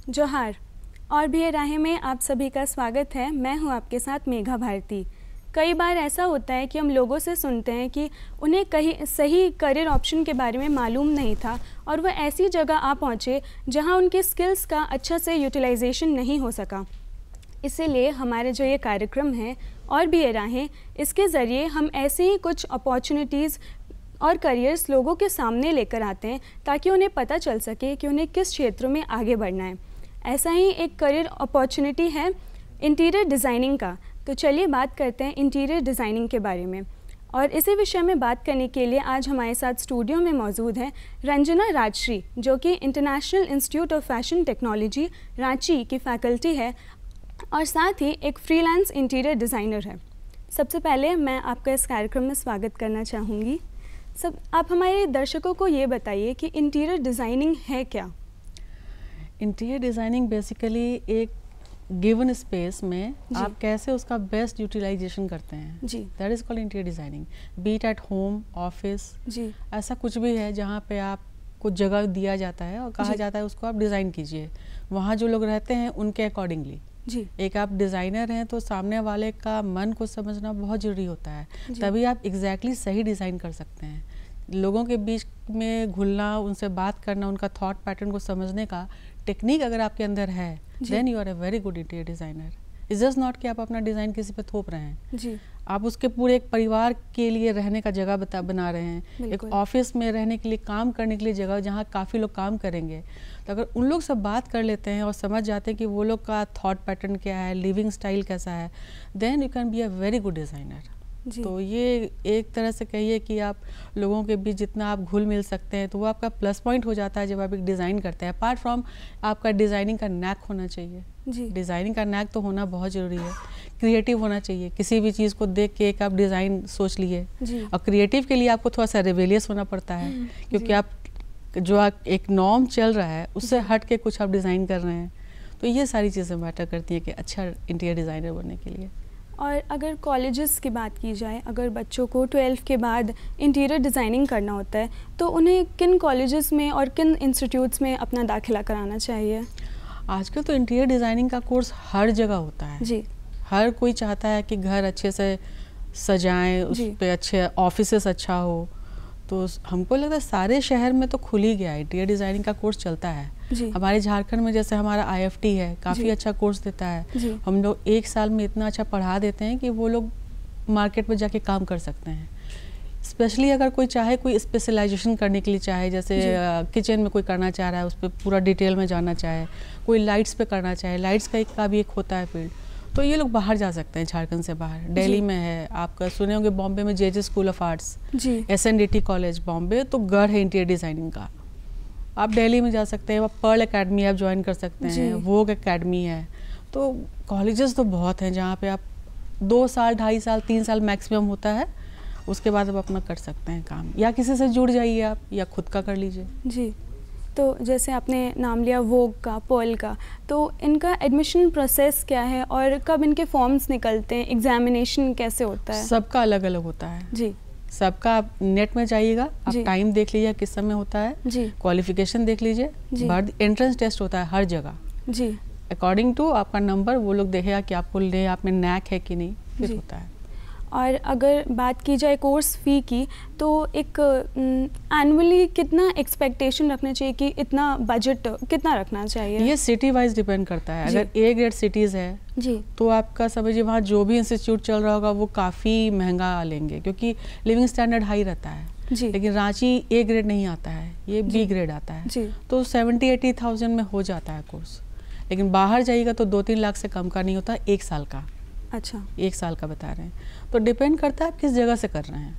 जोहार और भी राहें में आप सभी का स्वागत है। मैं हूं आपके साथ मेघा भारती। कई बार ऐसा होता है कि हम लोगों से सुनते हैं कि उन्हें कहीं सही करियर ऑप्शन के बारे में मालूम नहीं था और वह ऐसी जगह आ पहुंचे जहां उनके स्किल्स का अच्छा से यूटिलाइजेशन नहीं हो सका। इसीलिए हमारे जो ये कार्यक्रम है और भी ये राहें, इसके ज़रिए हम ऐसे ही कुछ अपॉर्चुनिटीज़ और करियर्स लोगों के सामने लेकर आते हैं ताकि उन्हें पता चल सके कि उन्हें किस क्षेत्र में आगे बढ़ना है। ऐसा ही एक करियर अपॉर्चुनिटी है इंटीरियर डिज़ाइनिंग का। तो चलिए बात करते हैं इंटीरियर डिज़ाइनिंग के बारे में। और इसी विषय में बात करने के लिए आज हमारे साथ स्टूडियो में मौजूद हैं रंजना राजश्री, जो कि international institute of fashion technology Ranchi की फैकल्टी है और साथ ही एक फ्रीलांस इंटीरियर डिज़ाइनर है। सबसे पहले मैं आपका इस कार्यक्रम में स्वागत करना चाहूँगी। आप हमारे दर्शकों को ये बताइए कि इंटीरियर डिज़ाइनिंग है क्या? इंटीरियर डिज़ाइनिंग बेसिकली एक गिवन स्पेस में आप कैसे उसका बेस्ट यूटिलाइजेशन करते हैं जी, that is called interior designing. Be it at home, office जी, ऐसा कुछ भी है जहाँ पे आप कुछ जगह दिया जाता है और कहा जाता है उसको आप डिज़ाइन कीजिए। वहाँ जो लोग रहते हैं उनके अकॉर्डिंगली जी। एक आप डिज़ाइनर हैं तो सामने वाले का मन को समझना बहुत ज़रूरी होता है, तभी आप एग्जैक्टली सही डिज़ाइन कर सकते हैं। लोगों के बीच में घुलना, उनसे बात करना, उनका थॉट पैटर्न को समझने का टेक्निक अगर आपके अंदर है, then you are a very good interior designer. It's just not कि आप अपना डिज़ाइन किसी पे थोप रहे हैं जी। आप उसके पूरे एक परिवार के लिए रहने का जगह बना रहे हैं, एक ऑफिस में रहने के लिए, काम करने के लिए जगह जहाँ काफ़ी लोग काम करेंगे। तो अगर उन लोग सब बात कर लेते हैं और समझ जाते हैं कि वो लोग का थॉट पैटर्न क्या है, लिविंग स्टाइल कैसा है, then you can be a very good designer. तो ये एक तरह से कहिए कि आप लोगों के बीच जितना आप घुल मिल सकते हैं तो वो आपका प्लस पॉइंट हो जाता है जब आप एक डिज़ाइन करते हैं। अपार्ट फ्रॉम आपका डिज़ाइनिंग का नैक होना चाहिए जी। डिज़ाइनिंग का नैक तो होना बहुत ज़रूरी है। क्रिएटिव होना चाहिए, किसी भी चीज़ को देख के एक आप डिज़ाइन सोच लिए। और क्रिएटिव के लिए आपको थोड़ा सा रिबेलियस होना पड़ता है क्योंकि आप जो आप एक नॉर्म चल रहा है उससे हट के कुछ आप डिज़ाइन कर रहे हैं। तो ये सारी चीज़ें मैटर करती हैं कि अच्छा इंटीरियर डिज़ाइनर बनने के लिए। और अगर कॉलेजेस की बात की जाए, अगर बच्चों को 12th के बाद इंटीरियर डिज़ाइनिंग करना होता है तो उन्हें किन कॉलेजेस में और किन इंस्टीट्यूट्स में अपना दाखिला कराना चाहिए? आजकल तो इंटीरियर डिज़ाइनिंग का कोर्स हर जगह होता है जी। हर कोई चाहता है कि घर अच्छे से सजाएं, उस पे अच्छे ऑफिसेस अच्छा हो। तो हमको लगता है सारे शहर में तो खुल ही गया है, इंटीरियर डिज़ाइनिंग का कोर्स चलता है। हमारे झारखंड में जैसे हमारा IFT है, काफ़ी अच्छा कोर्स देता है। हम लोग एक साल में इतना अच्छा पढ़ा देते हैं कि वो लोग मार्केट में जाके काम कर सकते हैं। स्पेशली अगर कोई चाहे, कोई स्पेशलाइजेशन करने के लिए चाहे, जैसे किचन में कोई करना चाह रहा है, उस पर पूरा डिटेल में जानना चाहे, कोई लाइट्स पे करना चाहे, लाइट्स का भी एक होता है फील्ड, तो ये लोग बाहर जा सकते हैं झारखंड से बाहर। दिल्ली में है, आपका सुने होंगे बॉम्बे में JJ school of arts, SNDT college Bombay, तो गढ़ है इंटीरियर डिज़ाइनिंग का। आप दिल्ली में जा सकते हैं, पर्ल एकेडमी आप ज्वाइन कर सकते हैं, वोग एकेडमी है। तो कॉलेजेस तो बहुत हैं जहाँ पे आप 2 साल, 2.5 साल, 3 साल मैक्सिमम होता है, उसके बाद आप अपना कर सकते हैं काम, या किसी से जुड़ जाइए आप, या खुद का कर लीजिए जी। तो जैसे आपने नाम लिया वोग का, पर्ल का, तो इनका एडमिशन प्रोसेस क्या है और कब इनके फॉर्म्स निकलते हैं, एग्जामिनेशन कैसे होता है? सबका अलग अलग होता है जी। सबका आप नेट में जाइएगा, आप टाइम देख लीजिए किस समय होता है जी। क्वालिफिकेशन देख लीजिए, एंट्रेंस टेस्ट होता है हर जगह जी। अकॉर्डिंग टू आपका नंबर वो लोग देखेगा कि आपको ले, आप में नैक है कि नहीं, फिर होता है। और अगर बात की जाए कोर्स फ़ी की, तो एक एनुअली कितना एक्सपेक्टेशन रखना चाहिए कि इतना बजट कितना रखना चाहिए? ये सिटी वाइज डिपेंड करता है। अगर A ग्रेड सिटीज़ है जी, तो आपका समझिए वहाँ जो भी इंस्टीट्यूट चल रहा होगा वो काफ़ी महंगा लेंगे क्योंकि लिविंग स्टैंडर्ड हाई रहता है जी। लेकिन रांची A ग्रेड नहीं आता है, ये B ग्रेड आता है जी। तो 70-80,000 में हो जाता है कोर्स। लेकिन बाहर जाइएगा तो 2-3 लाख से कम का नहीं होता, 1 साल का। अच्छा, 1 साल का बता रहे हैं। तो डिपेंड करता है आप किस जगह से कर रहे हैं,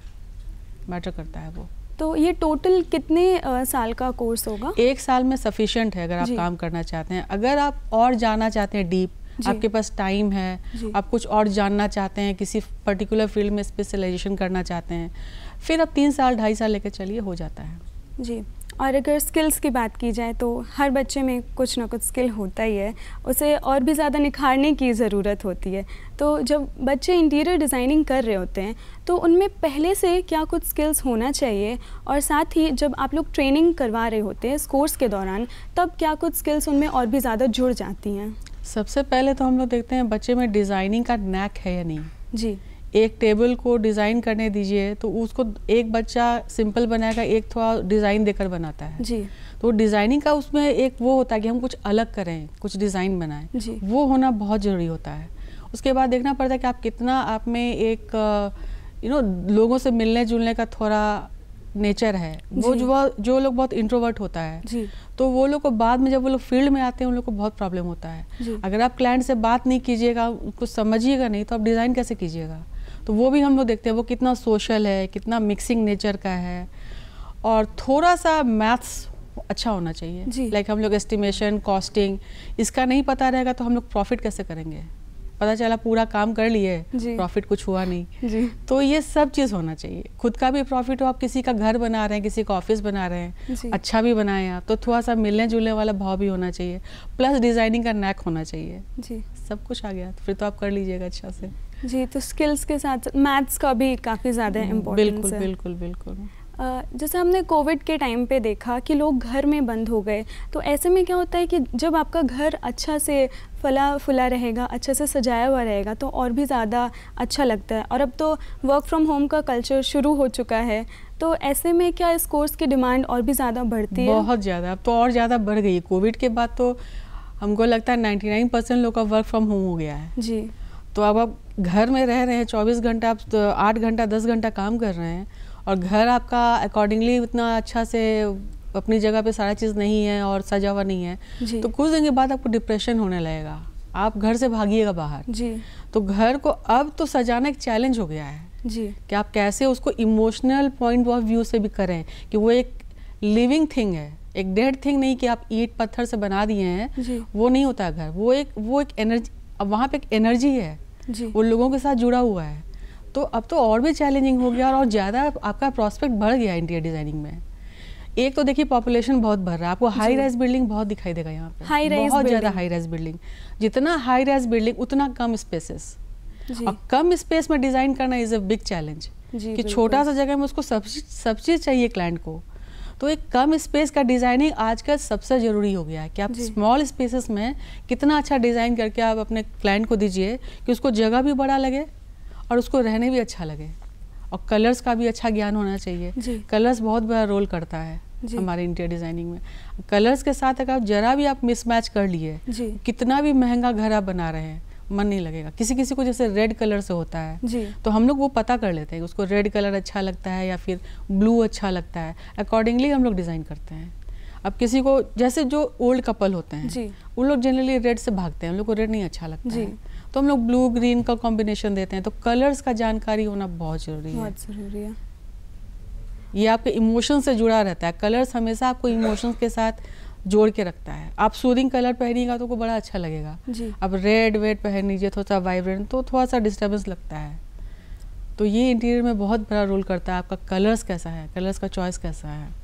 मैटर करता है वो। तो ये टोटल कितने साल का कोर्स होगा? 1 साल में सफिशिएंट है अगर आप काम करना चाहते हैं। अगर आप और जाना चाहते हैं डीप, आपके पास टाइम है, आप कुछ और जानना चाहते हैं, किसी पर्टिकुलर फील्ड में स्पेशलाइजेशन करना चाहते हैं, फिर आप 3 साल 2.5 साल लेकर चलिए, हो जाता है जी। और अगर स्किल्स की बात की जाए तो हर बच्चे में कुछ ना कुछ स्किल होता ही है, उसे और भी ज़्यादा निखारने की ज़रूरत होती है। तो जब बच्चे इंटीरियर डिज़ाइनिंग कर रहे होते हैं तो उनमें पहले से क्या कुछ स्किल्स होना चाहिए, और साथ ही जब आप लोग ट्रेनिंग करवा रहे होते हैं इस कोर्स के दौरान, तब क्या कुछ स्किल्स उनमें और भी ज़्यादा जुड़ जाती हैं? सबसे पहले तो हम लोग देखते हैं बच्चे में डिज़ाइनिंग का नैक है या नहीं। जी। एक टेबल को डिज़ाइन करने दीजिए तो उसको एक बच्चा सिंपल बनाएगा, एक थोड़ा डिज़ाइन देकर बनाता है। जी। तो डिज़ाइनिंग का उसमें एक वो होता है कि हम कुछ अलग करें, कुछ डिज़ाइन बनाएं, जी। वो होना बहुत ज़रूरी होता है। उसके बाद देखना पड़ता है कि आप कितना आप में एक लोगों से मिलने जुलने का थोड़ा नेचर है। वो जो लोग बहुत इंट्रोवर्ट होता है जी। तो वो लोग को बाद में जब वो लोग फील्ड में आते हैं उन लोग को बहुत प्रॉब्लम होता है। अगर आप क्लाइंट से बात नहीं कीजिएगा, उसको समझिएगा नहीं, तो आप डिज़ाइन कैसे कीजिएगा? तो वो भी हम लोग देखते हैं वो कितना सोशल है, कितना मिक्सिंग नेचर का है, और थोड़ा सा मैथ्स अच्छा होना चाहिए। लाइक हम लोग एस्टिमेशन, कॉस्टिंग, इसका नहीं पता रहेगा तो हम लोग प्रॉफिट कैसे करेंगे? पता चला पूरा काम कर लिए, प्रॉफिट कुछ हुआ नहीं। जी। तो ये सब चीज़ होना चाहिए। खुद का भी प्रॉफिट हो, आप किसी का घर बना रहे हैं, किसी का ऑफिस बना रहे हैं, अच्छा भी बनाए आप, तो थोड़ा सा मिलने जुलने वाला भाव भी होना चाहिए, प्लस डिज़ाइनिंग का नैक होना चाहिए। जी। सब कुछ आ गया तो फिर तो आप कर लीजिएगा अच्छा से। जी। तो स्किल्स के साथ मैथ्स का भी काफ़ी ज़्यादा इम्पोर्टेंस है। बिल्कुल बिल्कुल बिल्कुल। जैसे हमने कोविड के टाइम पे देखा कि लोग घर में बंद हो गए, तो ऐसे में क्या होता है कि जब आपका घर अच्छा से फला फुला रहेगा, अच्छा से सजाया हुआ रहेगा, तो और भी ज़्यादा अच्छा लगता है। और अब तो वर्क फ्रॉम होम का कल्चर शुरू हो चुका है, तो ऐसे में क्या इस कोर्स की डिमांड और भी ज़्यादा बढ़ती है? बहुत ज़्यादा, अब तो और ज़्यादा बढ़ गई है। कोविड के बाद तो हमको लगता है 99% लोग का वर्क फ्रॉम होम हो गया है। जी। तो अब आप घर में रह रहे हैं, 24 घंटा, आप 8 घंटा 10 घंटा काम कर रहे हैं, और घर आपका अकॉर्डिंगली उतना अच्छा से अपनी जगह पे सारा चीज़ नहीं है और सजा हुआ नहीं है, तो कुछ दिन के बाद आपको डिप्रेशन होने लगेगा, आप घर से भागिएगा बाहर। जी। तो घर को अब तो सजाना एक चैलेंज हो गया है। जी। कि आप कैसे उसको इमोशनल पॉइंट ऑफ व्यू से भी करें कि वो एक लिविंग थिंग है, एक डेड थिंग नहीं कि आप ईंट पत्थर से बना दिए हैं। वो नहीं होता है घर, वो एक एनर्जी, अब वहाँ पे एक एनर्जी है, वो लोगों के साथ जुड़ा हुआ है। तो अब तो और भी चैलेंजिंग हो गया और ज़्यादा आपका प्रोस्पेक्ट बढ़ गया इंटीरियर डिजाइनिंग में। एक तो देखिए पॉपुलेशन बहुत बढ़ रहा है, आपको हाई राइज बिल्डिंग बहुत दिखाई देगा यहाँ पे, बहुत ज़्यादा हाई राइज बिल्डिंग। जितना हाई राइज बिल्डिंग उतना कम स्पेसेस, और कम स्पेस में डिज़ाइन करना इज़ अ बिग चैलेंज कि छोटा सा जगह में उसको सब चीज़ चाहिए क्लाइंट को। तो एक कम स्पेस का डिज़ाइनिंग आजकल सबसे ज़रूरी हो गया है कि आप स्मॉल स्पेसेस में कितना अच्छा डिज़ाइन करके आप अपने क्लाइंट को दीजिए कि उसको जगह भी बड़ा लगे और उसको रहने भी अच्छा लगे। और कलर्स का भी अच्छा ज्ञान होना चाहिए। कलर्स बहुत बड़ा रोल करता है हमारे इंटीरियर डिज़ाइनिंग में। कलर्स के साथ अगर जरा भी आप मिसमैच कर लिए, कितना भी महंगा घर आप बना रहे हैं, मन नहीं लगेगा। किसी किसी को जैसे रेड कलर से होता है, तो हम लोग वो पता कर लेते हैं कि उसको रेड कलर अच्छा लगता है या फिर ब्लू अच्छा लगता है, अकॉर्डिंगली हम लोग डिज़ाइन करते हैं। अब किसी को जैसे जो ओल्ड कपल होते हैं उन लोग जनरली रेड से भागते हैं, उन लोग को रेड नहीं अच्छा लगता है, तो हम लोग ब्लू ग्रीन का कॉम्बिनेशन देते हैं। तो कलर्स का जानकारी होना बहुत ज़रूरी है, बहुत ज़रूरी है। ये आपके इमोशन से जुड़ा रहता है। कलर्स हमेशा आपको इमोशंस के साथ जोड़ के रखता है। आप सूदिंग कलर पहनिएगा तो को बड़ा अच्छा लगेगा, अब रेड वेड पहन लीजिए थोड़ा सा वाइब्रेंट, तो थोड़ा सा डिस्टर्बेंस लगता है। तो ये इंटीरियर में बहुत बड़ा रोल करता है, आपका कलर्स कैसा है, कलर्स का चॉइस कैसा है।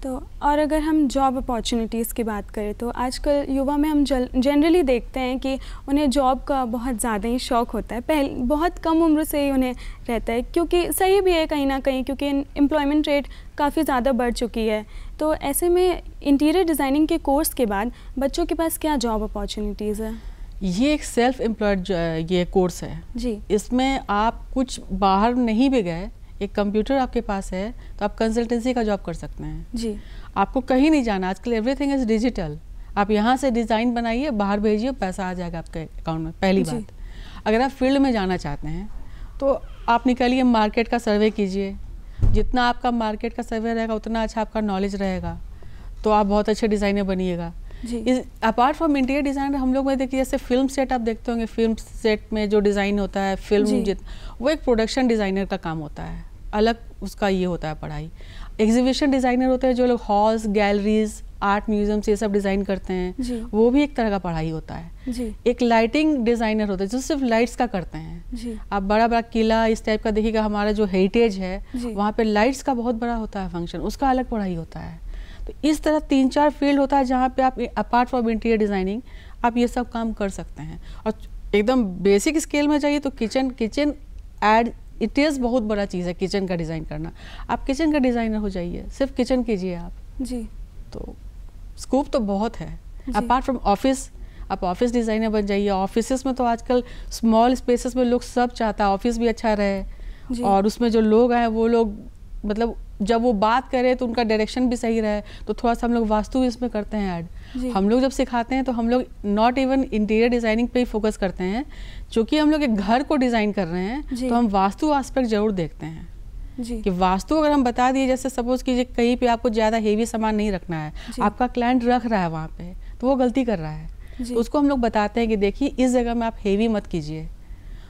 तो और अगर हम जॉब अपॉर्चुनिटीज़ की बात करें तो आजकल युवा में हम जनरली देखते हैं कि उन्हें जॉब का बहुत ज़्यादा ही शौक़ होता है। बहुत कम उम्र से ही उन्हें रहता है, क्योंकि सही भी है कहीं ना कहीं, क्योंकि एम्प्लॉयमेंट रेट काफ़ी ज़्यादा बढ़ चुकी है। तो ऐसे में इंटीरियर डिज़ाइनिंग के कोर्स के बाद बच्चों के पास क्या जॉब अपॉर्चुनिटीज़ है? ये एक सेल्फ एम्प्लॉयड ये कोर्स है जी। इसमें आप कुछ बाहर नहीं भी गए, एक कंप्यूटर आपके पास है तो आप कंसल्टेंसी का जॉब कर सकते हैं जी। आपको कहीं नहीं जाना, आजकल एवरीथिंग इज डिजिटल। आप यहाँ से डिज़ाइन बनाइए, बाहर भेजिए, पैसा आ जाएगा आपके अकाउंट में। पहली बात, अगर आप फील्ड में जाना चाहते हैं तो आप निकलिए, मार्केट का सर्वे कीजिए। जितना आपका मार्केट का सर्वे रहेगा उतना अच्छा आपका नॉलेज रहेगा, तो आप बहुत अच्छे डिज़ाइनर बनिएगा। अपार्ट फ्रॉम इंटीरियर डिज़ाइनर हम लोग में देखिए जैसे फिल्म सेट आप देखते होंगे, फिल्म सेट में जो डिज़ाइन होता है फिल्म वो एक प्रोडक्शन डिज़ाइनर का काम होता है, अलग उसका ये होता है पढ़ाई। एग्जीबिशन डिज़ाइनर होते हैं जो लोग हॉल्स, गैलरीज, आर्ट म्यूजियम्स ये सब डिज़ाइन करते हैं, वो भी एक तरह का पढ़ाई होता है। एक लाइटिंग डिज़ाइनर होता है जो सिर्फ लाइट्स का करते हैं। आप बड़ा बड़ा किला इस टाइप का देखिएगा, हमारा जो हेरिटेज है वहाँ पे लाइट्स का बहुत बड़ा होता है फंक्शन, उसका अलग पढ़ाई होता है। तो इस तरह 3-4 फील्ड होता है जहाँ पे आप अपार्ट फ्रॉम इंटीरियर डिज़ाइनिंग आप ये सब काम कर सकते हैं। और एकदम बेसिक स्केल में चाहिए तो किचन एड इट इज़ बहुत बड़ा चीज़ है किचन का डिज़ाइन करना। आप किचन का डिज़ाइनर हो जाइए, सिर्फ किचन कीजिए आप जी, तो स्कोप तो बहुत है। अपार्ट फ्रॉम ऑफिस, आप ऑफिस डिज़ाइनर बन जाइए। ऑफिसेस में तो आजकल स्मॉल स्पेसेस में लोग सब चाहता है ऑफिस भी अच्छा रहे और उसमें जो लोग हैं वो लोग मतलब जब वो बात करें तो उनका डायरेक्शन भी सही रहे। तो थोड़ा सा हम लोग वास्तु इसमें करते हैं ऐड। हम लोग जब सिखाते हैं तो हम लोग नॉट इवन इंटीरियर डिज़ाइनिंग पे ही फोकस करते हैं, क्योंकि हम लोग एक घर को डिज़ाइन कर रहे हैं तो हम वास्तु एस्पेक्ट ज़रूर देखते हैं जी। कि वास्तु अगर हम बता दिए, जैसे सपोज कीजिए कहीं पे आपको ज़्यादा हेवी सामान नहीं रखना है, आपका क्लाइंट रख रहा है वहाँ पे तो वो गलती कर रहा है, तो उसको हम लोग बताते हैं कि देखिए इस जगह में आप हेवी मत कीजिए।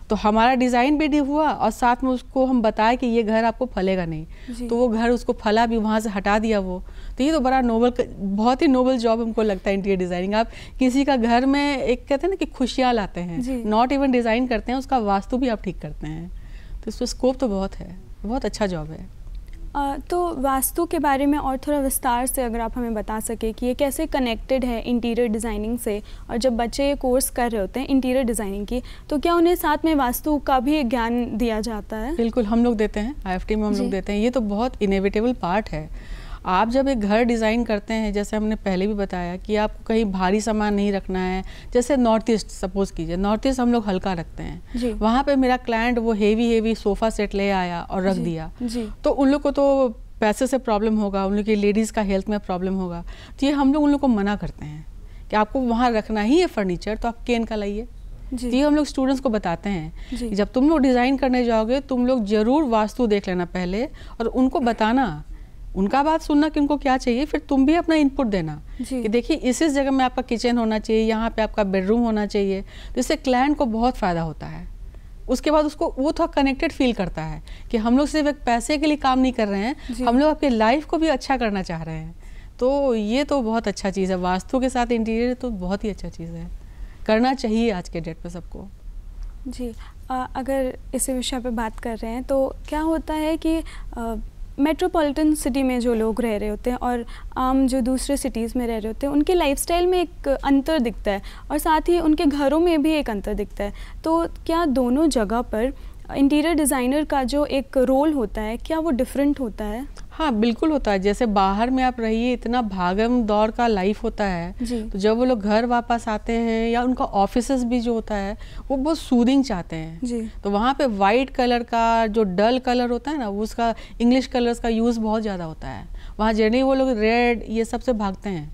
तो हमारा डिज़ाइन भी हुआ और साथ में उसको हम बताएं कि ये घर आपको फलेगा नहीं, तो वो घर उसको फला भी, वहाँ से हटा दिया वो। तो ये तो बड़ा नोबल, बहुत ही नोबल जॉब हमको लगता है इंटीरियर डिज़ाइनिंग। आप किसी का घर में एक कहते हैं ना कि खुशियाँ लाते हैं, नॉट इवन डिज़ाइन करते हैं, उसका वास्तु भी आप ठीक करते हैं। तो इसमें स्कोप तो बहुत है, बहुत अच्छा जॉब है। तो वास्तु के बारे में और थोड़ा विस्तार से अगर आप हमें बता सके कि ये कैसे कनेक्टेड है इंटीरियर डिज़ाइनिंग से, और जब बच्चे ये कोर्स कर रहे होते हैं इंटीरियर डिज़ाइनिंग की तो क्या उन्हें साथ में वास्तु का भी ज्ञान दिया जाता है? बिल्कुल, हम लोग देते हैं, IFT में हम लोग देते हैं। ये तो बहुत इनएविटेबल पार्ट है। आप जब एक घर डिज़ाइन करते हैं, जैसे हमने पहले भी बताया कि आपको कहीं भारी सामान नहीं रखना है। जैसे नॉर्थ ईस्ट सपोज कीजिए, नॉर्थ ईस्ट हम लोग हल्का रखते हैं, वहाँ पे मेरा क्लाइंट वो हेवी सोफ़ा सेट ले आया और रख दिया, तो उन लोग को तो पैसे से प्रॉब्लम होगा, उन लोग की लेडीज़ का हेल्थ में प्रॉब्लम होगा। तो ये हम लोग उन लोग को मना करते हैं कि आपको वहाँ रखना ही है फर्नीचर, तो आप केन का लाइए। ये हम लोग स्टूडेंट्स को बताते हैं कि जब तुम लोग डिज़ाइन करने जाओगे तुम लोग ज़रूर वास्तु देख लेना पहले, और उनको बताना, उनका बात सुनना कि उनको क्या चाहिए, फिर तुम भी अपना इनपुट देना कि देखिए इस जगह में आपका किचन होना चाहिए, यहाँ पे आपका बेडरूम होना चाहिए। तो इससे क्लाइंट को बहुत फ़ायदा होता है। उसके बाद उसको वो थोड़ा कनेक्टेड फील करता है कि हम लोग सिर्फ एक पैसे के लिए काम नहीं कर रहे हैं, हम लोग आपके लाइफ को भी अच्छा करना चाह रहे हैं। तो ये तो बहुत अच्छा चीज़ है, वास्तु के साथ इंटीरियर तो बहुत ही अच्छा चीज़ है, करना चाहिए आज के डेट पे सबको जी। अगर इसी विषय पे बात कर रहे हैं तो क्या होता है कि मेट्रोपॉलिटन सिटी में जो लोग रह रहे होते हैं और आम जो दूसरे सिटीज़ में रह रहे होते हैं उनके लाइफस्टाइल में एक अंतर दिखता है, और साथ ही उनके घरों में भी एक अंतर दिखता है। तो क्या दोनों जगह पर इंटीरियर डिज़ाइनर का जो एक रोल होता है क्या वो डिफरेंट होता है? हाँ बिल्कुल होता है। जैसे बाहर में आप रहिए, इतना भागम दौड़ का लाइफ होता है, तो जब वो लोग घर वापस आते हैं या उनका ऑफिसेस भी जो होता है वो बहुत सूदिंग चाहते हैं। तो वहाँ पे वाइट कलर का जो डल कलर होता है ना, वो उसका इंग्लिश कलर्स का यूज़ बहुत ज़्यादा होता है। वहाँ जनरली वो लोग रेड ये सब से भागते हैं।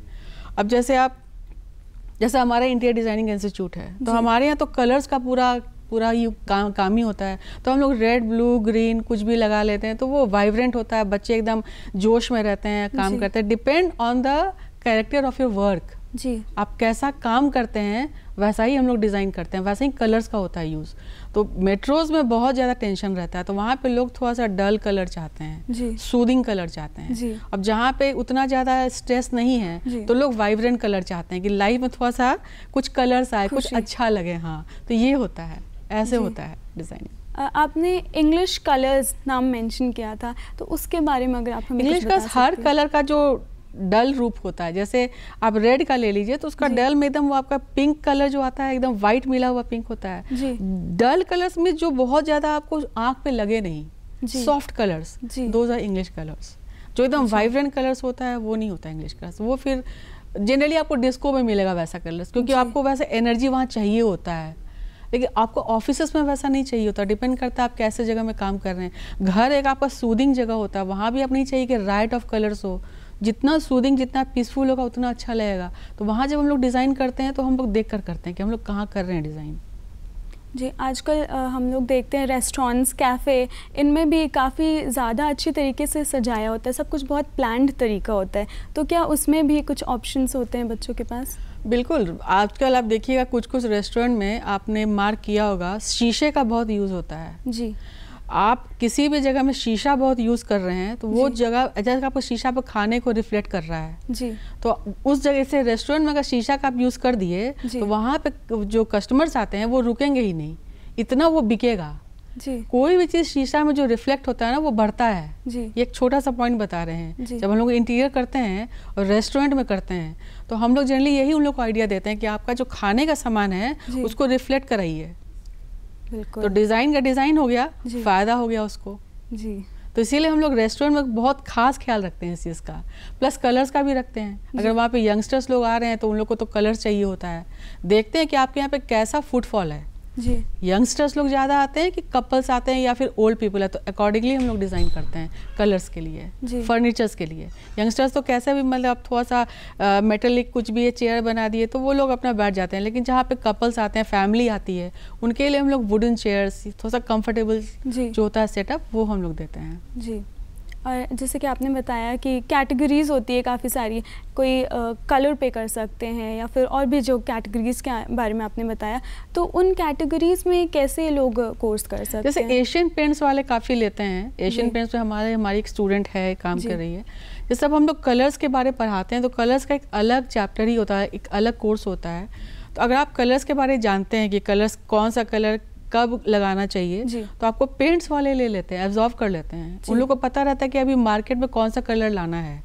अब जैसे हमारा इंटीरियर डिज़ाइनिंग इंस्टीट्यूट है, तो हमारे यहाँ तो कलर्स का पूरा ही काम ही होता है। तो हम लोग रेड, ब्लू, ग्रीन कुछ भी लगा लेते हैं, तो वो वाइब्रेंट होता है, बच्चे एकदम जोश में रहते हैं, काम करते हैं। Depend on the character of your work जी, आप कैसा काम करते हैं वैसा ही हम लोग डिज़ाइन करते हैं, वैसा ही कलर्स का होता है यूज़। तो मेट्रोज़ में बहुत ज़्यादा टेंशन रहता है, तो वहाँ पे लोग थोड़ा सा डल कलर चाहते हैं, सूदिंग कलर चाहते हैं। अब जहाँ पे उतना ज़्यादा स्ट्रेस नहीं है तो लोग वाइब्रेंट कलर चाहते हैं कि लाइफ में थोड़ा सा कुछ कलर्स आए, कुछ अच्छा लगे। हाँ, तो ये होता है, ऐसे होता है डिज़ाइनिंग। आपने इंग्लिश कलर्स नाम मेंशन किया था, तो उसके बारे में अगर आप हमें इंग्लिश का हर कलर का जो डल रूप होता है, जैसे आप रेड का ले लीजिए तो उसका डल में एकदम वो आपका पिंक कलर जो आता है एकदम वाइट मिला हुआ पिंक होता है। डल कलर्स में जो बहुत ज़्यादा आपको आँख पे लगे नहीं, soft colours, those are English colours. जो एकदम वाइब्रेंट कलर्स होता है वो नहीं होता इंग्लिश कलर्स। वो फिर जनरली आपको डिस्को में मिलेगा वैसा कलर्स, क्योंकि आपको वैसा एनर्जी वहाँ चाहिए होता है, लेकिन आपको ऑफिसेस में वैसा नहीं चाहिए होता। डिपेंड करता है आप कैसे जगह में काम कर रहे हैं। घर एक आपका सूदिंग जगह होता है, वहाँ भी आप नहीं चाहिए कि राइट ऑफ कलर्स हो। जितना सूदिंग, जितना पीसफुल होगा उतना अच्छा लगेगा। तो वहाँ जब हम लोग डिज़ाइन करते हैं तो हम लोग देख कर करते हैं कि हम लोग कहाँ कर रहे हैं डिज़ाइन। जी, आजकल हम लोग देखते हैं रेस्टोरेंट्स, कैफ़े, इनमें भी काफ़ी ज़्यादा अच्छी तरीके से सजाया होता है, सब कुछ बहुत प्लान्ड तरीका होता है। तो क्या उसमें भी कुछ ऑप्शंस होते हैं बच्चों के पास? बिल्कुल, आजकल आप देखिएगा कुछ रेस्टोरेंट में आपने मार्क किया होगा, शीशे का बहुत यूज़ होता है जी। आप किसी भी जगह में शीशा बहुत यूज़ कर रहे हैं तो वो जगह, जैसे आपको शीशा पर खाने को रिफ्लेक्ट कर रहा है जी, तो उस जगह से रेस्टोरेंट में अगर शीशा का आप यूज़ कर दिए तो वहाँ पे जो कस्टमर्स आते हैं वो रुकेंगे ही नहीं, इतना वो बिकेगा। जी। कोई भी चीज़ शीशा में जो रिफ्लेक्ट होता है ना वो बढ़ता है जी। ये एक छोटा सा पॉइंट बता रहे हैं। जब हम लोग इंटीरियर करते हैं और रेस्टोरेंट में करते हैं तो हम लोग जनरली यही उन लोग को आइडिया देते हैं कि आपका जो खाने का सामान है उसको रिफ्लेक्ट कराइए। तो डिज़ाइन का डिज़ाइन हो गया, फ़ायदा हो गया उसको जी। तो इसीलिए हम लोग रेस्टोरेंट में बहुत खास ख्याल रखते हैं इस चीज़ का, प्लस कलर्स का भी रखते हैं। अगर वहाँ पे यंगस्टर्स लोग आ रहे हैं तो उन लोग को तो कलर्स चाहिए होता है। देखते हैं कि आपके यहाँ पे कैसा फुटफॉल है जी। यंगस्टर्स लोग ज़्यादा आते हैं कि कपल्स आते हैं या फिर ओल्ड पीपल है, तो अकॉर्डिंगली हम लोग डिज़ाइन करते हैं कलर्स के लिए, फर्नीचर्स के लिए। यंगस्टर्स तो कैसे भी मतलब थोड़ा सा मेटलिक कुछ भी चेयर बना दिए तो वो लोग अपना बैठ जाते हैं, लेकिन जहाँ पे कपल्स आते हैं, फैमिली आती है, उनके लिए हम लोग वुडन चेयर्स, थोड़ा सा कंफर्टेबल जो होता है सेटअप, वो हम लोग देते हैं जी। और जैसे कि आपने बताया कि कैटेगरीज़ होती है काफ़ी सारी, कोई कलर पे कर सकते हैं या फिर और भी जो कैटेगरीज़ के बारे में आपने बताया, तो उन कैटेगरीज़ में कैसे लोग कोर्स कर सकते हैं? जैसे एशियन पेंट्स वाले काफ़ी लेते हैं। एशियन पेंट्स में हमारी एक स्टूडेंट है, काम कर रही है। जैसे अब हम लोग कलर्स के बारे में पढ़ाते हैं तो कलर्स का एक अलग चैप्टर ही होता है, एक अलग कोर्स होता है। तो अगर आप कलर्स के बारे में जानते हैं कि कलर्स कौन सा कलर कब लगाना चाहिए, तो आपको पेंट्स वाले ले लेते हैं, एब्जॉर्व कर लेते हैं। उन लोगों को पता रहता है कि अभी मार्केट में कौन सा कलर लाना है,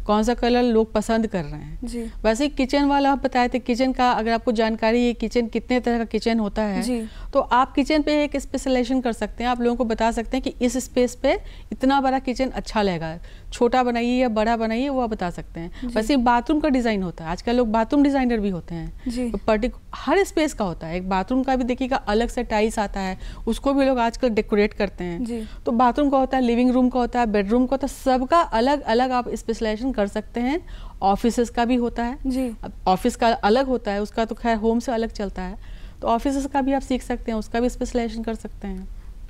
कौन सा कलर लोग पसंद कर रहे हैं जी। वैसे ही किचन वाला आप बताए थे, किचन का अगर आपको जानकारी है किचन कितने तरह का किचन होता है जी। तो आप किचन पे एक स्पेशलाइजेशन कर सकते हैं। आप लोगों को बता सकते हैं कि इस स्पेस पे इतना बड़ा किचन अच्छा लगेगा, छोटा बनाइए या बड़ा बनाइए, वो आप बता सकते हैं। वैसे बाथरूम का डिज़ाइन होता है, आजकल लोग बाथरूम डिज़ाइनर भी होते हैं, तो हर स्पेस का होता है। एक बाथरूम का भी देखिएगा अलग से टाइल्स आता है, उसको भी लोग आजकल डेकोरेट करते हैं। तो बाथरूम का होता है, लिविंग रूम का होता है, बेडरूम का होता है, सबका अलग अलग आप स्पेशलाइजेशन कर सकते हैं। ऑफिस का भी होता है जी। ऑफिस का अलग होता है, उसका तो खैर होम से अलग चलता है, तो ऑफिस का भी आप सीख सकते हैं, उसका भी स्पेशलाइजेशन कर सकते हैं।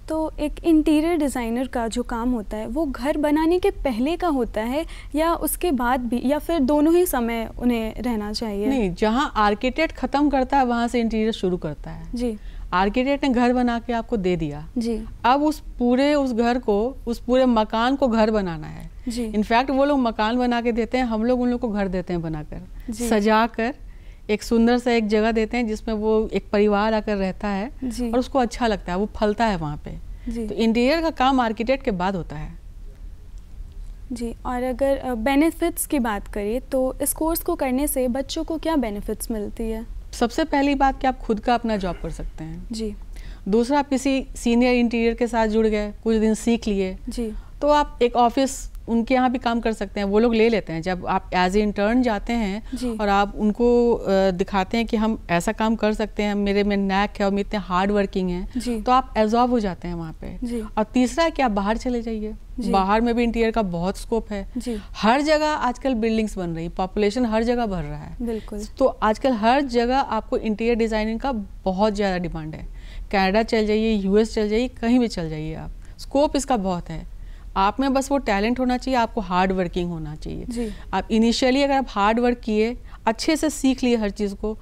तो एक इंटीरियर डिज़ाइनर का जो काम होता है वो घर बनाने के पहले का होता है या उसके बाद भी, या फिर दोनों ही समय उन्हें रहना चाहिए? नहीं, जहाँ आर्किटेक्ट ख़त्म करता है वहाँ से इंटीरियर शुरू करता है जी। आर्किटेक्ट ने घर बना के आपको दे दिया जी। अब उस घर को, उस पूरे मकान को घर बनाना है जी। इनफैक्ट वो लोग मकान बना के देते हैं, हम लोग उन लोग को घर देते हैं बनाकर, सजा कर एक सुंदर सा एक जगह देते हैं जिसमें वो एक परिवार आकर रहता है और उसको अच्छा लगता है, वो फलता है वहाँ पे। तो इंटीरियर का काम आर्किटेक्ट के बाद होता है जी। और अगर बेनिफिट्स की बात करें तो इस कोर्स को करने से बच्चों को क्या बेनिफिट्स मिलती है? सबसे पहली बात कि आप खुद का अपना जॉब कर सकते हैं जी। दूसरा, आप किसी सीनियर इंटीरियर के साथ जुड़ गए, कुछ दिन सीख लिए जी, तो आप एक ऑफिस उनके यहाँ भी काम कर सकते हैं, वो लोग ले लेते हैं। जब आप एज ए इंटर्न जाते हैं और आप उनको दिखाते हैं कि हम ऐसा काम कर सकते हैं, मेरे में नैक है और मैं इतने हार्ड वर्किंग हैं, तो आप एब्जॉर्ब हो जाते हैं वहाँ पे। और तीसरा है कि आप बाहर चले जाइए, बाहर में भी इंटीरियर का बहुत स्कोप है। हर जगह आजकल बिल्डिंग्स बन रही, पॉपुलेशन हर जगह बढ़ रहा है बिल्कुल, तो आजकल हर जगह आपको इंटीरियर डिजाइनिंग का बहुत ज़्यादा डिमांड है। कनाडा चल जाइए, यूएस चल जाइए, कहीं भी चल जाइए, आप स्कोप इसका बहुत है। आप में बस वो टैलेंट होना चाहिए, आपको हार्ड वर्किंग होना चाहिए। आप इनिशियली अगर आप हार्ड वर्क किए, अच्छे से सीख लिए हर चीज़ को,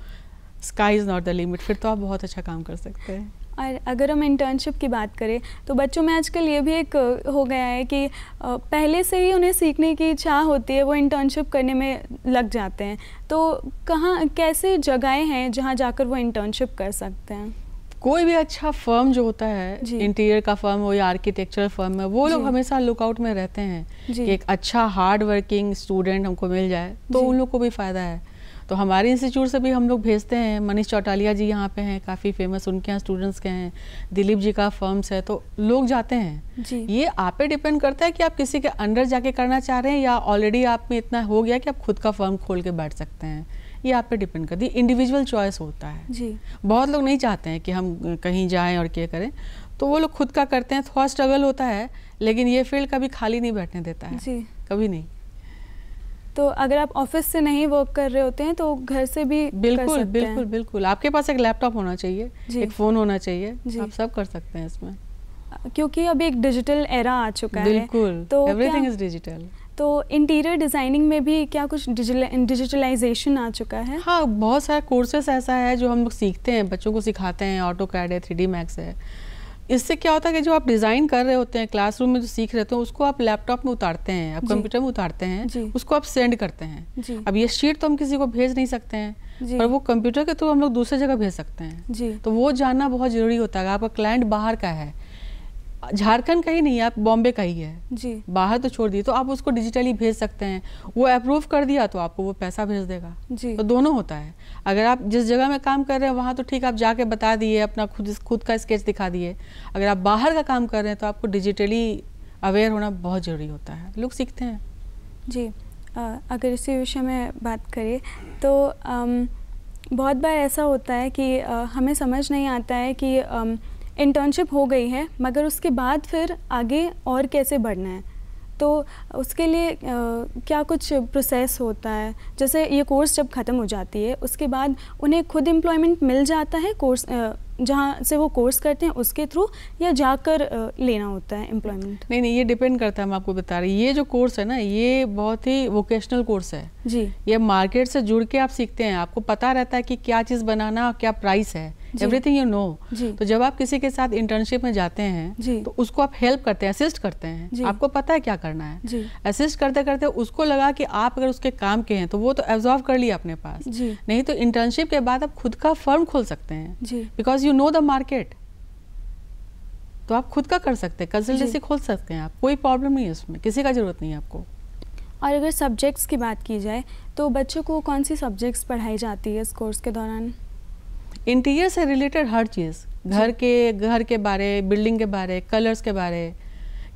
sky is not the limit, फिर तो आप बहुत अच्छा काम कर सकते हैं। और अगर हम इंटर्नशिप की बात करें तो बच्चों में आजकल ये भी एक हो गया है कि पहले से ही उन्हें सीखने की इच्छा होती है, वो इंटर्नशिप करने में लग जाते हैं। तो कहाँ कैसे जगहें हैं जहाँ जाकर वो इंटर्नशिप कर सकते हैं? कोई भी अच्छा फर्म जो होता है, इंटीरियर का फर्म हो या आर्किटेक्चरल फर्म है, वो लोग हमेशा लुकआउट में रहते हैं कि एक अच्छा हार्ड वर्किंग स्टूडेंट हमको मिल जाए, तो उन लोग को भी फ़ायदा है। तो हमारे इंस्टीट्यूट से भी हम लोग भेजते हैं। मनीष चौटालिया जी यहाँ पे हैं, काफ़ी फेमस, उनके यहाँ स्टूडेंट्स के हैं। दिलीप जी का फर्म्स है, तो लोग जाते हैं। ये आप पे डिपेंड करता है कि आप किसी के अंडर जाके करना चाह रहे हैं या ऑलरेडी आप में इतना हो गया कि आप खुद का फर्म खोल के बैठ सकते हैं। ये आप पे डिपेंड करती है, इंडिविजुअल चॉइस होता है जी। बहुत लोग नहीं चाहते हैं कि हम कहीं जाएं और क्या करें, तो वो लोग खुद का करते हैं। थोड़ा स्ट्रगल होता है, लेकिन ये फील्ड कभी खाली नहीं बैठने देता है जी, कभी नहीं। तो अगर आप ऑफिस से नहीं वर्क कर रहे होते हैं तो घर से भी बिल्कुल कर सकते बिल्कुल हैं। बिल्कुल, आपके पास एक लैपटॉप होना चाहिए, एक फ़ोन होना चाहिए, आप सब कर सकते हैं इसमें, क्योंकि अब एक डिजिटल एरा आ चुका है। बिल्कुल, तो एवरीथिंग इज डिजिटल। तो इंटीरियर डिज़ाइनिंग में भी क्या कुछ डिजिटलाइजेशन आ चुका है? हाँ, बहुत सारे कोर्सेस ऐसा है जो हम लोग सीखते हैं, बच्चों को सिखाते हैं। ऑटोकैड है, 3D मैक्स है। इससे क्या होता है कि जो आप डिज़ाइन कर रहे होते हैं, क्लासरूम में जो सीख रहे होते हैं, उसको आप लैपटॉप में उतारते हैं, आप कंप्यूटर में उतारते हैं, उसको आप सेंड करते हैं। अब ये शीट तो हम किसी को भेज नहीं सकते हैं, पर वो कंप्यूटर के थ्रू हम लोग दूसरी जगह भेज सकते हैं। तो वो जानना बहुत ज़रूरी होता है। आपका क्लाइंट बाहर का है झारखंड का ही नहीं है, आप बॉम्बे का ही है जी, बाहर तो छोड़ दिए, तो आप उसको डिजिटली भेज सकते हैं, वो अप्रूव कर दिया तो आपको वो पैसा भेज देगा जी। तो दोनों होता है। अगर आप जिस जगह में काम कर रहे हैं वहाँ तो ठीक, आप जाके बता दिए, अपना खुद का स्केच दिखा दिए। अगर आप बाहर का काम कर रहे हैं तो आपको डिजिटली अवेयर होना बहुत ज़रूरी होता है, लोग सीखते हैं। जी, अगर इसी विषय में बात करें तो बहुत बार ऐसा होता है कि हमें समझ नहीं आता है कि इंटर्नशिप हो गई है मगर उसके बाद फिर आगे और कैसे बढ़ना है, तो उसके लिए क्या कुछ प्रोसेस होता है? जैसे ये कोर्स जब ख़त्म हो जाती है उसके बाद उन्हें खुद एम्प्लॉयमेंट मिल जाता है कोर्स जहाँ से वो कोर्स करते हैं उसके थ्रू, या जाकर लेना होता है एम्प्लॉयमेंट? नहीं, ये डिपेंड करता है, मैं आपको बता रही, ये जो कोर्स है ना ये बहुत ही वोकेशनल कोर्स है जी। ये मार्केट से जुड़ के आप सीखते हैं, आपको पता रहता है कि क्या चीज़ बनाना और क्या प्राइस है, एवरीथिंग यू नो। तो जब आप किसी के साथ इंटर्नशिप में जाते हैं तो उसको आप हेल्प करते हैं, असिस्ट करते हैं, आपको पता है क्या करना है, असिस्ट करते करते उसको लगा कि आप अगर उसके काम के हैं तो वो तो एब्जॉर्व कर लिया अपने पास, नहीं तो इंटर्नशिप के बाद आप खुद का फर्म खोल सकते हैं, because you know the market, तो आप खुद का कर सकते हैं, कंसल्टेंसी खोल सकते हैं आप, कोई प्रॉब्लम नहीं है उसमें, किसी का जरूरत नहीं है आपको। और अगर सब्जेक्ट्स की बात की जाए तो बच्चों को कौन सी सब्जेक्ट्स पढ़ाई जाती है इस कोर्स के दौरान? इंटीरियर से रिलेटेड हर चीज़, घर के बारे, बिल्डिंग के बारे, कलर्स के बारे,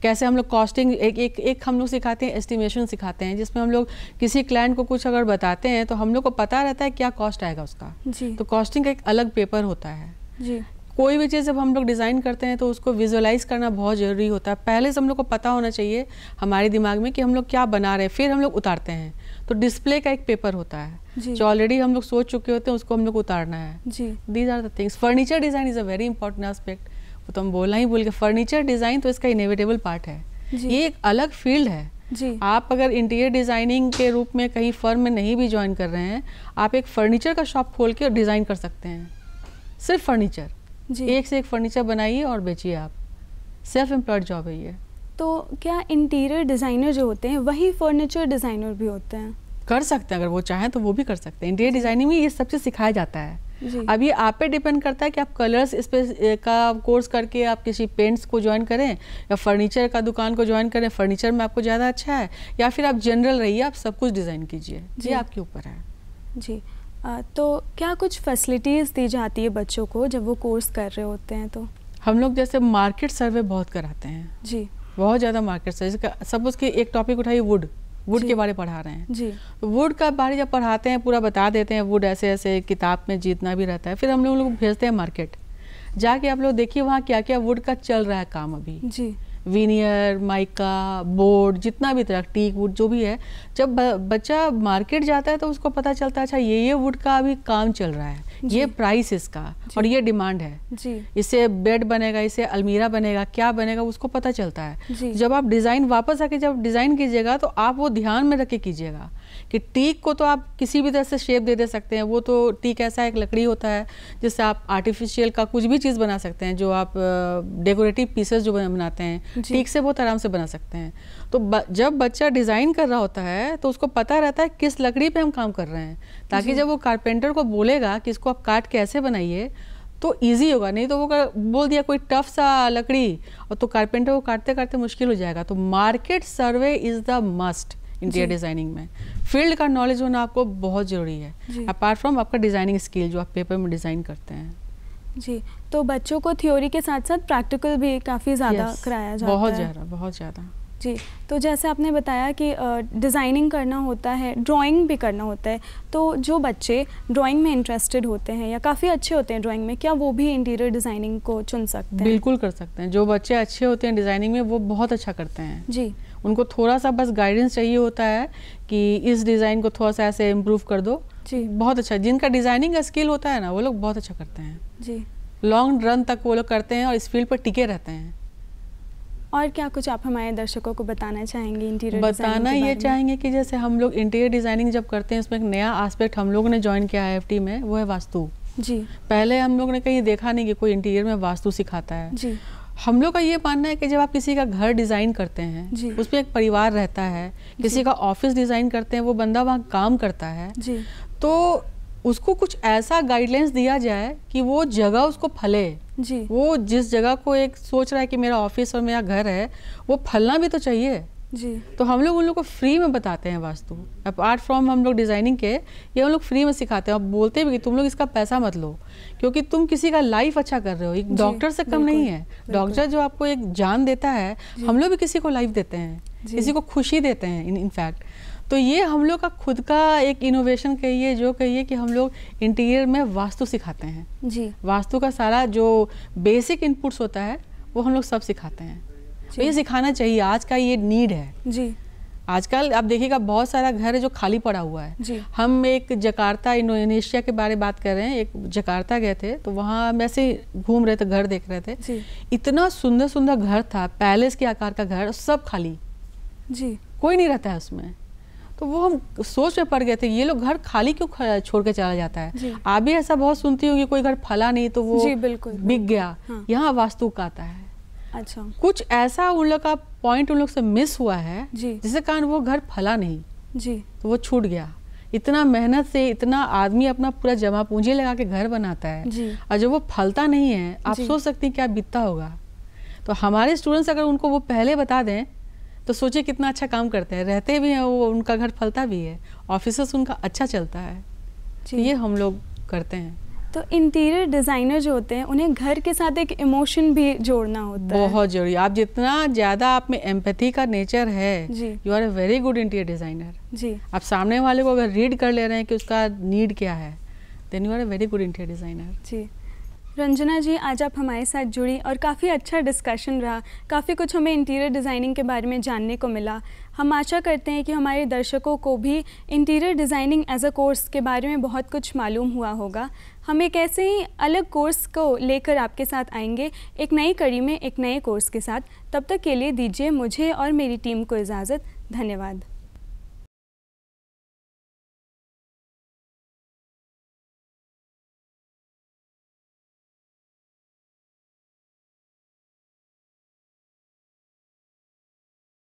कैसे हम लोग कॉस्टिंग, एक हम लोग सिखाते हैं, एस्टिमेशन सिखाते हैं, जिसमें हम लोग किसी क्लाइंट को कुछ अगर बताते हैं तो हम लोग को पता रहता है क्या कॉस्ट आएगा उसका, तो कॉस्टिंग का एक अलग पेपर होता है जी। कोई भी चीज़ जब हम लोग डिज़ाइन करते हैं तो उसको विजुअलाइज करना बहुत ज़रूरी होता है, पहले से हम लोग को पता होना चाहिए हमारे दिमाग में कि हम लोग क्या बना रहे हैं, फिर हम लोग उतारते हैं, तो डिस्प्ले का एक पेपर होता है जो ऑलरेडी हम लोग सोच चुके होते हैं, उसको हम लोग उतारना है। These are the things. Furniture design is a very important aspect, वो तो हम बोलना ही भूल गए, फर्नीचर डिज़ाइन तो इसका इनएविटेबल पार्ट है, ये एक अलग फील्ड है जी। आप अगर इंटीरियर डिज़ाइनिंग के रूप में कहीं फर्म में नहीं भी ज्वाइन कर रहे हैं, आप एक फर्नीचर का शॉप खोल के डिज़ाइन कर सकते हैं, सिर्फ फर्नीचर, एक से एक फर्नीचर बनाइए और बेचिए, आप सेल्फ एम्प्लॉयड जॉब है ये। तो क्या इंटीरियर डिज़ाइनर जो होते हैं वही फर्नीचर डिज़ाइनर भी होते हैं? कर सकते हैं, अगर वो चाहें तो वो भी कर सकते हैं। इंटीरियर डिज़ाइनिंग में ये सब चीज़ सिखाया जाता है। अब ये आप पे डिपेंड करता है कि आप कलर्स इस पे का कोर्स करके आप किसी पेंट्स को ज्वाइन करें या फर्नीचर का दुकान को ज्वाइन करें, फर्नीचर में आपको ज़्यादा अच्छा है, या फिर आप जनरल रहिए, आप सब कुछ डिज़ाइन कीजिए, ये आपके ऊपर है। जी। तो क्या कुछ फैसिलिटीज़ दी जाती है बच्चों को जब वो कोर्स कर रहे होते हैं? तो हम लोग जैसे मार्केट सर्वे बहुत कराते हैं जी, बहुत ज़्यादा मार्केट सर्वे। सब उसके एक टॉपिक उठाइए, वुड के बारे पढ़ा रहे हैं जी, तो वुड का बारे जब पढ़ाते हैं पूरा बता देते हैं, वुड ऐसे ऐसे किताब में जितना भी रहता है, फिर हम लोग भेजते हैं मार्केट, जाके आप लोग देखिए वहाँ क्या क्या वुड का चल रहा है काम अभी जी, विनियर, माइका, बोर्ड, जितना भी तरह टीक वुड जो भी है, जब बच्चा मार्केट जाता है तो उसको पता चलता है अच्छा ये वुड का अभी काम चल रहा है, ये प्राइस इसका और ये डिमांड है जी, इससे बेड बनेगा, इससे अलमीरा बनेगा, क्या बनेगा उसको पता चलता है। जब आप डिज़ाइन वापस आके जब डिज़ाइन कीजिएगा तो आप वो ध्यान में रख के कीजिएगा कि टीक को तो आप किसी भी तरह से शेप दे सकते हैं, वो तो टीक ऐसा एक लकड़ी होता है जिससे आप आर्टिफिशियल का कुछ भी चीज़ बना सकते हैं, जो आप डेकोरेटिव पीसेस जो बनाते हैं टीक से बहुत आराम से बना सकते हैं। तो जब बच्चा डिज़ाइन कर रहा होता है तो उसको पता रहता है किस लकड़ी पे हम काम कर रहे हैं, ताकि जब वो कारपेंटर को बोलेगा कि इसको आप काट के ऐसे बनाइए तो इजी होगा, नहीं तो वो बोल दिया कोई टफ सा लकड़ी और तो कारपेंटर को काटते काटते मुश्किल हो जाएगा। तो market survey is the must interior designing में। फील्ड का नॉलेज होना आपको बहुत ज़रूरी है, अपार्ट फ्रॉम आपका डिज़ाइनिंग स्किल जो आप पेपर में डिज़ाइन करते हैं। जी, तो बच्चों को थ्योरी के साथ साथ प्रैक्टिकल भी काफ़ी ज़्यादा कराया जाता है। बहुत ज़्यादा। जी, तो जैसे आपने बताया कि डिज़ाइनिंग करना होता है, ड्राइंग भी करना होता है, तो जो बच्चे ड्राइंग में इंटरेस्टेड होते हैं या काफ़ी अच्छे होते हैं ड्राइंग में, क्या वो भी इंटीरियर डिज़ाइनिंग को चुन सकते हैं? बिल्कुल कर सकते हैं, जो बच्चे अच्छे होते हैं डिज़ाइनिंग में वो बहुत अच्छा करते हैं जी। उनको थोड़ा सा बस गाइडेंस चाहिए होता है कि इस डिज़ाइन को थोड़ा सा ऐसे इम्प्रूव कर दो जी, बहुत अच्छा। जिनका डिज़ाइनिंग का स्किल होता है ना वो लोग बहुत अच्छा करते हैं जी, लॉन्ग रन तक वो लोग करते हैं और इस फील्ड पर टिके रहते हैं। और क्या कुछ आप हमारे दर्शकों को बताना चाहेंगे इंटीरियर बताना ये चाहेंगे कि जैसे हम लोग इंटीरियर डिज़ाइनिंग जब करते हैं इसमें एक नया एस्पेक्ट हम लोगों ने ज्वाइन किया है IFT में, वो है वास्तु। जी, पहले हम लोग ने कहीं देखा नहीं कि कोई इंटीरियर में वास्तु सिखाता है जी। हम लोग का ये मानना है कि जब आप किसी का घर डिज़ाइन करते हैं उसमें एक परिवार रहता है, किसी का ऑफिस डिज़ाइन करते हैं वो बंदा वहाँ काम करता है जी, तो उसको कुछ ऐसा गाइडलाइंस दिया जाए कि वो जगह उसको फले जी। वो जिस जगह को एक सोच रहा है कि मेरा ऑफिस और मेरा घर है, वो फलना भी तो चाहिए जी। तो हम लोग उन लोग को फ्री में बताते हैं वास्तु, अपार्ट फ्रॉम हम लोग डिज़ाइनिंग के, ये हम लोग फ्री में सिखाते हैं और बोलते भी कि तुम लोग इसका पैसा मत लो, क्योंकि तुम किसी का लाइफ अच्छा कर रहे हो, एक डॉक्टर से कम नहीं है। डॉक्टर जो आपको एक जान देता है, हम लोग भी किसी को लाइफ देते हैं, किसी को खुशी देते हैं इनफैक्ट। तो ये हम लोग का खुद का एक इनोवेशन कहिए, जो कहिए कि हम लोग इंटीरियर में वास्तु सिखाते हैं जी। वास्तु का सारा जो बेसिक इनपुट्स होता है वो हम लोग सब सिखाते हैं। तो ये सिखाना चाहिए, आज का ये नीड है जी। आजकल आप देखिएगा बहुत सारा घर है जो खाली पड़ा हुआ है जी। हम एक जकार्ता इंडोनेशिया के बारे में बात कर रहे हैं, एक जकार्ता गए थे तो वहाँ हम ऐसे घूम रहे थे, घर देख रहे थे जी। इतना सुंदर सुंदर घर था, पैलेस के आकार का घर, सब खाली जी, कोई नहीं रहता है उसमें। तो वो हम सोच में पड़ गए थे, ये लोग घर खाली क्यों छोड़ के चला जाता है। आप भी ऐसा बहुत सुनती होंगी, कोई घर फला नहीं तो वो बिक गया। हाँ। यहाँ वास्तु का आता है। अच्छा, कुछ ऐसा उन लोग का पॉइंट उन लोग से मिस हुआ है जिसके कारण वो घर फला नहीं जी, तो वो छूट गया। इतना मेहनत से इतना आदमी अपना पूरा जमा पूंजी लगा के घर बनाता है जी। और जब वो फलता नहीं है, आप सोच सकती हैं क्या बीतता होगा। तो हमारे स्टूडेंट्स अगर उनको वो पहले बता दें तो सोचिए कितना अच्छा काम करते हैं, रहते भी हैं वो, उनका घर फलता भी है, ऑफिस उनका अच्छा चलता है। तो ये हम लोग करते हैं। तो इंटीरियर डिज़ाइनर जो होते हैं उन्हें घर के साथ एक इमोशन भी जोड़ना होता है, बहुत जरूरी। आप जितना ज़्यादा आप में एम्पैथी का नेचर है, you are a very good interior designer जी। आप सामने वाले को अगर रीड कर ले रहे हैं कि उसका नीड क्या है, then you are a very good interior designer जी। रंजना जी, आज आप हमारे साथ जुड़ी और काफ़ी अच्छा डिस्कशन रहा, काफ़ी कुछ हमें इंटीरियर डिज़ाइनिंग के बारे में जानने को मिला। हम आशा करते हैं कि हमारे दर्शकों को भी interior designing as a course के बारे में बहुत कुछ मालूम हुआ होगा। हम एक ऐसे ही अलग कोर्स को लेकर आपके साथ आएंगे, एक नई कड़ी में एक नए कोर्स के साथ। तब तक के लिए दीजिए मुझे और मेरी टीम को इजाज़त। धन्यवाद।